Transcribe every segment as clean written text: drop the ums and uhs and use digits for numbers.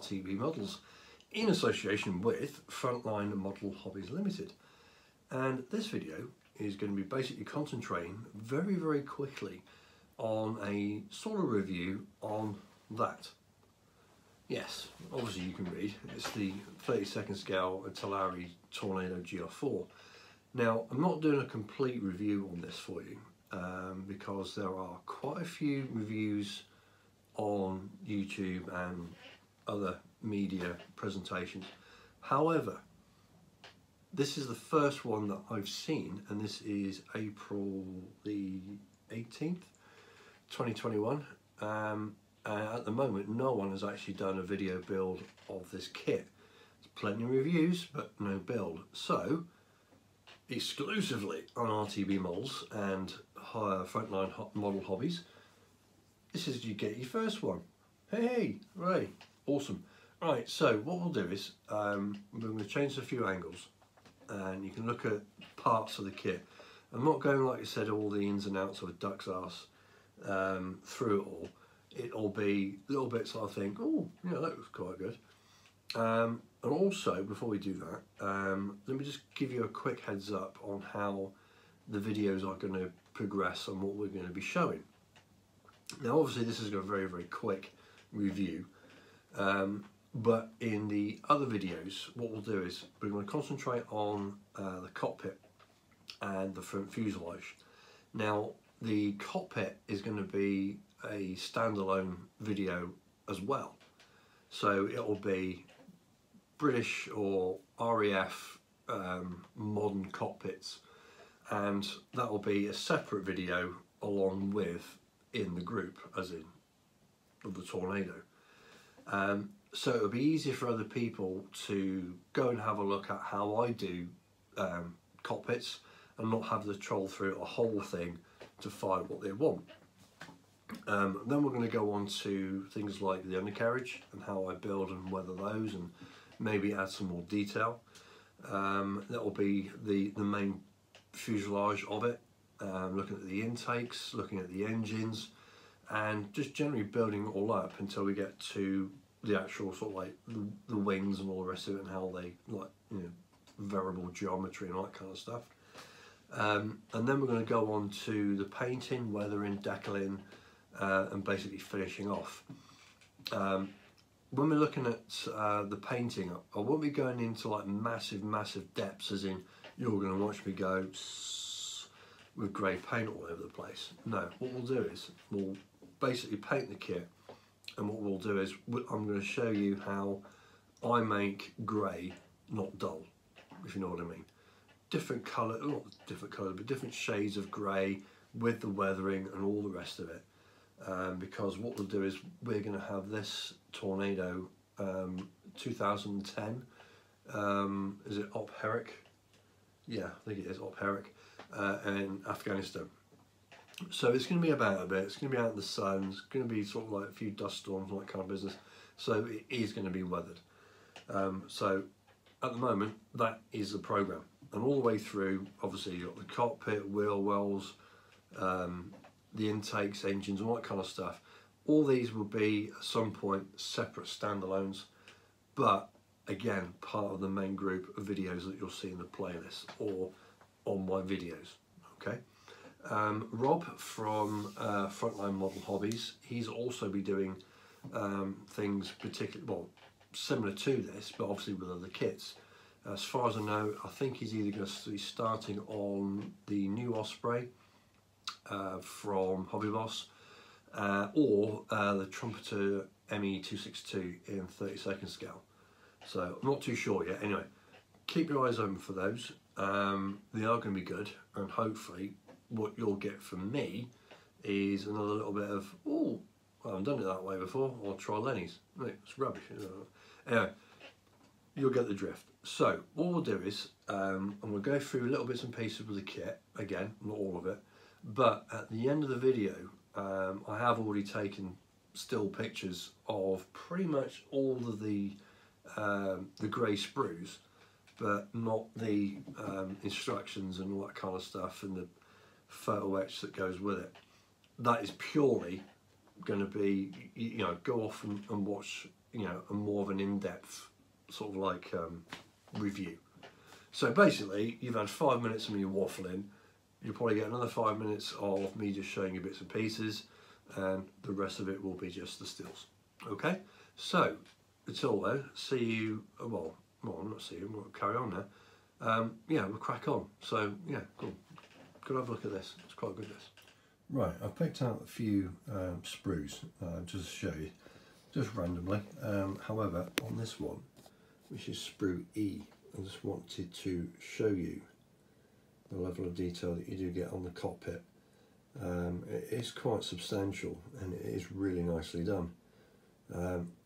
R.T.B models in association with Frontline Model Hobbies Limited. And this video is going to be basically concentrating very quickly on a sort of review on that. Yes, obviously you can read, it's the 32nd scale Italeri Tornado GR.4. Now, I'm not doing a complete review on this for you because there are quite a few reviews on YouTube and other media presentations. However, this is the first one that I've seen, and this is April the 18th, 2021. And at the moment, no one has actually done a video build of this kit. There's plenty of reviews, but no build. So, exclusively on R.T.B models and Frontline Model Hobbies, this is you get your first one. Hey, right, awesome. Right, so what we'll do is we're going to change a few angles, and you can look at parts of the kit. I'm not going, like I said, all the ins and outs of a duck's arse through it all. It'll be little bits that I think, oh, yeah, that looks quite good. And also, before we do that, let me just give you a quick heads up on how the videos are going to progress and what we're going to be showing. Now, obviously, this is a very quick review, but in the other videos, what we'll do is we're going to concentrate on the cockpit and the front fuselage. Now, the cockpit is going to be a standalone video as well, so it will be British or RAF modern cockpits, and that will be a separate video along with in the group, as in the Tornado. So it'll be easier for other people to go and have a look at how I do cockpits and not have to troll through a whole thing to find what they want. Then we're going to go on to things like the undercarriage and how I build and weather those, and maybe add some more detail. That will be the main fuselage of it, looking at the intakes, looking at the engines, and just generally building it all up until we get to the actual sort of like the wings and all the rest of it, and how they, like, you know, variable geometry and all that kind of stuff. And then we're going to go on to the painting, weathering, decaling, and basically finishing off. When we're looking at the painting, I won't be going into like massive depths, as in you're going to watch me go with grey paint all over the place. No, what we'll do is we'll basically paint the kit, and what we'll do is I'm going to show you how I make grey not dull, if you know what I mean. Different colour, not different colour, but different shades of grey with the weathering and all the rest of it. Because what we'll do is we're going to have this Tornado 2010, is it Op Herrick? Yeah, I think it is Op Herrick, in Afghanistan. So it's going to be about a bit, it's going to be out in the sun, it's going to be sort of like a few dust storms and that kind of business, so it is going to be weathered. So at the moment, that is the programme, and all the way through, obviously you've got the cockpit, wheel wells, the intakes, engines, all that kind of stuff. All these will be at some point separate standalones, but again part of the main group of videos that you'll see in the playlist or on my videos. Okay. Rob from Frontline Model Hobbies, he's also be doing things similar to this, but obviously with other kits. As far as I know, I think he's either going to be starting on the new Osprey from Hobby Boss, or the Trumpeter ME262 in 32nd scale. So I'm not too sure yet. Anyway, keep your eyes open for those. They are going to be good, and hopefully what you'll get from me is another little bit of, oh, I haven't done it that way before, or try Lenny's. No, it's rubbish. Anyway, you'll get the drift. So what we'll do is I'm going to go through little bits and pieces with the kit, again, not all of it, but at the end of the video I have already taken still pictures of pretty much all of the grey sprues, but not the instructions and all that kind of stuff and the photo etch that goes with it. That is purely going to be, you know, go off and watch you know, a more of an in-depth sort of like review. So basically, you've had 5 minutes of me waffling. You'll probably get another 5 minutes of me just showing you bits and pieces, and the rest of it will be just the stills. Okay, so until then, see you. Well, not see you. We'll carry on now. Yeah, we'll crack on. So yeah, cool. Go have a look at this. It's quite good. This. Right, I've picked out a few sprues just to show you, just randomly. However, on this one, which is sprue E, I just wanted to show you the level of detail that you do get on the cockpit. It is quite substantial and it is really nicely done.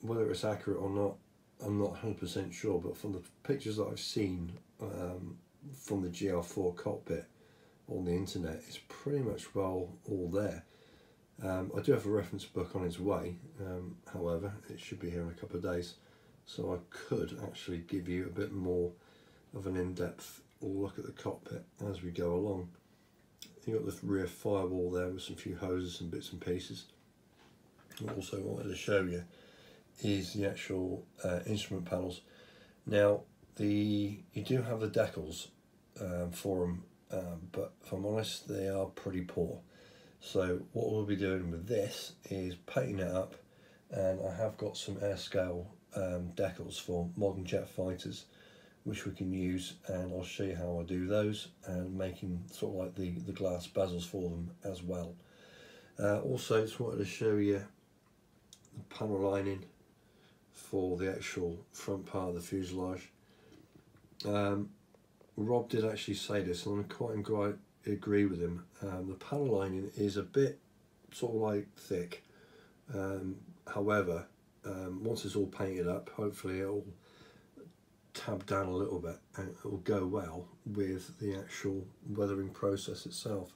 Whether it's accurate or not, I'm not 100% sure, but from the pictures that I've seen from the GR.4 cockpit on the internet, it's pretty much all there. I do have a reference book on its way, however, it should be here in a couple of days, so I could actually give you a bit more of an in-depth look at the cockpit as we go along. You've got the rear firewall there with some few hoses and bits and pieces. What I also wanted to show you is the actual instrument panels. Now, you do have the decals for them, but if I'm honest, they are pretty poor. So what we'll be doing with this is painting it up, and I have got some air scale decals for modern jet fighters which we can use, and I'll show you how I do those, and making sort of like the glass bezels for them as well. Also, just wanted to show you the panel lining for the actual front part of the fuselage. Rob did actually say this, and I quite agree with him. The panel lining is a bit sort of like thick. However, once it's all painted up, hopefully it'll tab down a little bit and it will go well with the actual weathering process itself.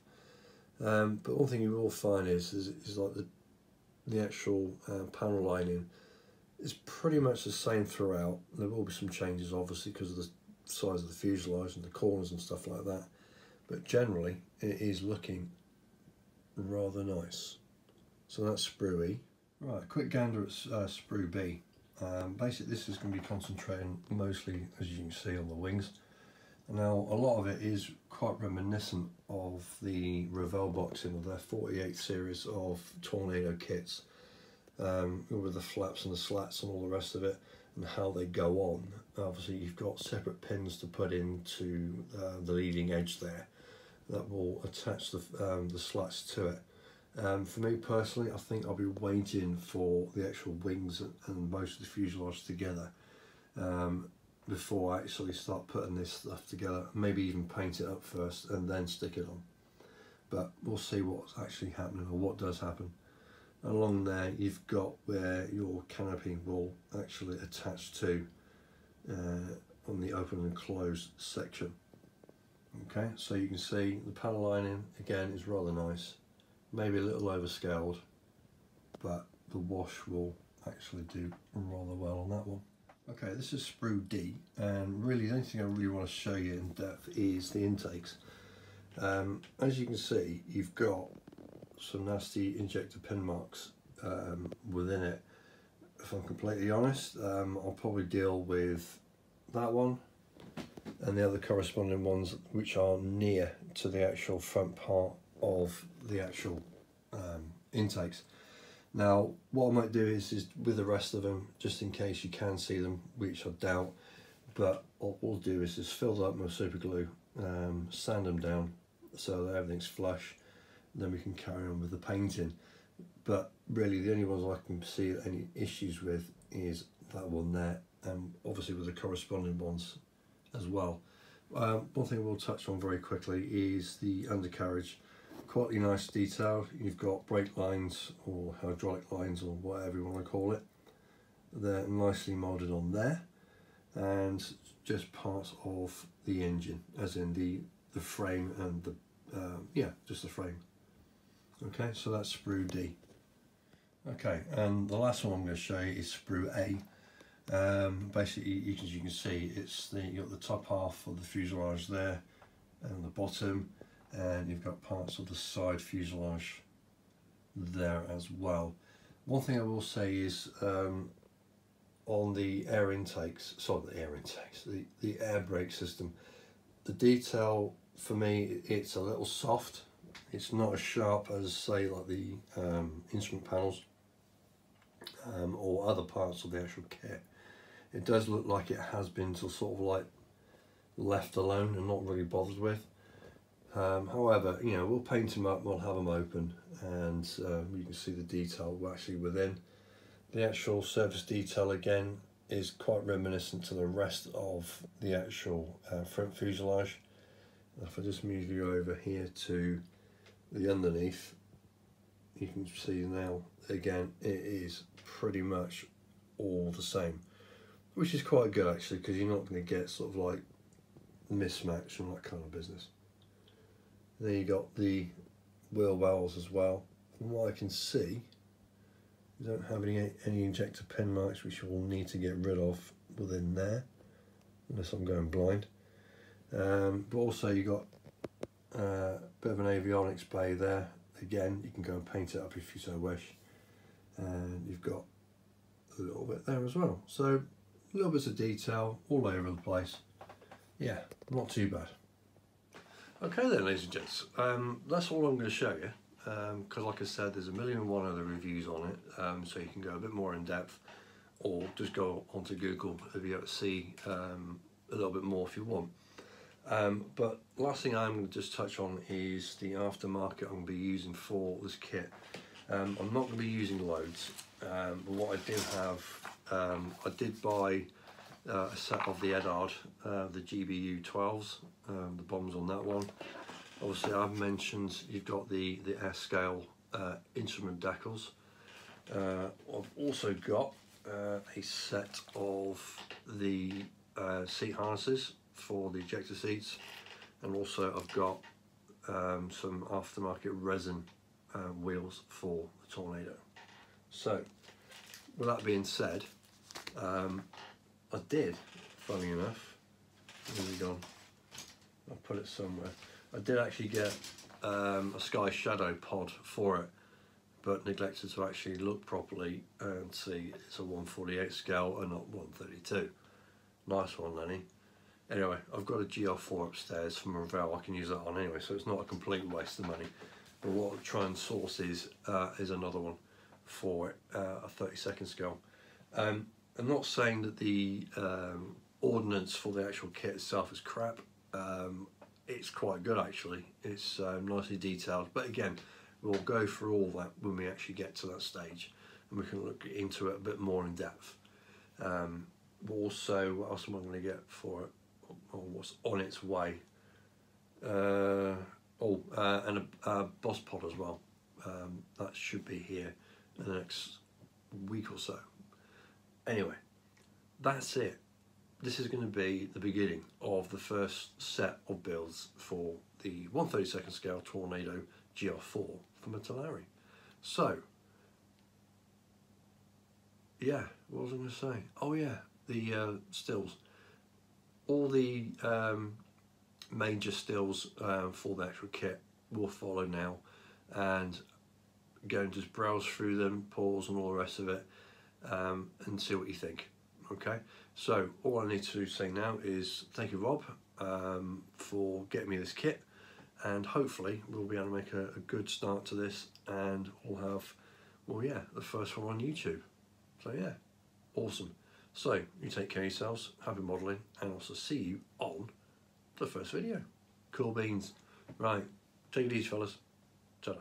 But one thing you will find is like the actual panel lining is pretty much the same throughout. There will be some changes obviously because of the size of the fuselage and the corners and stuff like that, but generally it is looking rather nice. So that's sprue E. Right, a quick gander at sprue B. Basically this is going to be concentrating mostly, as you can see, on the wings. Now a lot of it is quite reminiscent of the Revell boxing of their 48 series of Tornado kits, with the flaps and the slats and all the rest of it, and how they go on. Obviously you've got separate pins to put into the leading edge there that will attach the slats to it. For me personally, I think I'll be waiting for the actual wings and most of the fuselage together before I actually start putting this stuff together. Maybe even paint it up first and then stick it on. But we'll see what's actually happening, or what does happen. Along there you've got where your canopy will actually attach to on the open and closed section. Okay, so you can see the panel lining again is rather nice. Maybe a little overscaled, but the wash will actually do rather well on that one. Okay, this is sprue D, and really the only thing I really want to show you in depth is the intakes. As you can see, you've got some nasty injector pin marks within it. If I'm completely honest, I'll probably deal with that one and the other corresponding ones which are near to the actual front part of the actual intakes. Now what I might do is with the rest of them, just in case you can see them, which I doubt, but what we'll do is just fill them up with super glue, sand them down so that everything's flush, then we can carry on with the painting. But really the only ones I can see any issues with is that one there, and obviously with the corresponding ones as well. One thing we'll touch on very quickly is the undercarriage. Quite a nice detail. You've got brake lines or hydraulic lines or whatever you want to call it. They're nicely moulded on there, and just parts of the engine, as in the frame and the yeah, just the frame. Okay, so that's sprue D. Okay, and the last one I'm going to show you is sprue A. Basically, as you can see, it's you've got the top half of the fuselage there and the bottom, and you've got parts of the side fuselage there as well. One thing I will say is on the air intakes, the air brake system. The detail for me, it's a little soft. It's not as sharp as, say, like the instrument panels or other parts of the actual kit. It does look like it has been sort of like left alone and not really bothered with. However, you know, we'll paint them up, we'll have them open, and you can see the detail actually within. The actual surface detail again is quite reminiscent to the rest of the actual front fuselage. If I just move you over here to the underneath, you can see now again it is pretty much all the same, which is quite good actually, because you're not going to get sort of like mismatch and that kind of business. Then you got the wheel wells as well. From what I can see, you don't have any injector pin marks, which you will need to get rid of within there, unless I'm going blind. But also you got a bit of an avionics bay there. Again, you can go and paint it up if you so wish. And you've got a little bit there as well. So little bits of detail all over the place. Yeah, not too bad. Okay then, ladies and gents, that's all I'm going to show you, because like I said, there's 1,000,001 other reviews on it, so you can go a bit more in depth, or just go onto Google if you want to see a little bit more if you want. But last thing I'm going to just touch on is the aftermarket I'm going to be using for this kit. I'm not going to be using loads, but what I do have, I did buy a set of the Italeri, the GBU-12s, the bombs on that one. Obviously I've mentioned you've got the S-scale instrument decals. I've also got a set of the seat harnesses for the ejector seats, and also I've got some aftermarket resin wheels for the Tornado. So with that being said, I did, funny enough, where's it gone? I'll put it somewhere. I did actually get a Sky Shadow pod for it, but neglected to actually look properly and see it's a 148 scale and not 132. Nice one, Lenny. Anyway, I've got a GR.4 upstairs from Ravel. I can use that on anyway, so it's not a complete waste of money. But what I'll try and source is another one for it, a 32nd scale. I'm not saying that the ordnance for the actual kit itself is crap. It's quite good actually. It's nicely detailed, but again, we'll go through all that when we actually get to that stage, and we can look into it a bit more in depth. Also, what else am I going to get for it, or what's on its way? And a boss pod as well. That should be here in the next week or so. Anyway, that's it. This is going to be the beginning of the first set of builds for the 1/32 scale Tornado GR.4 from Italeri. So, yeah, what was I going to say? Oh yeah, the stills. All the major stills for the actual kit will follow now, and go and just browse through them, pause and all the rest of it, and see what you think. Okay, so all I need to say now is thank you, Rob, for getting me this kit, and hopefully we'll be able to make a good start to this, and we'll have, well yeah, the first one on YouTube. So yeah, awesome. So you take care of yourselves, happy modelling, and also see you on the first video. Cool beans. Right, take it easy fellas. Ta-da.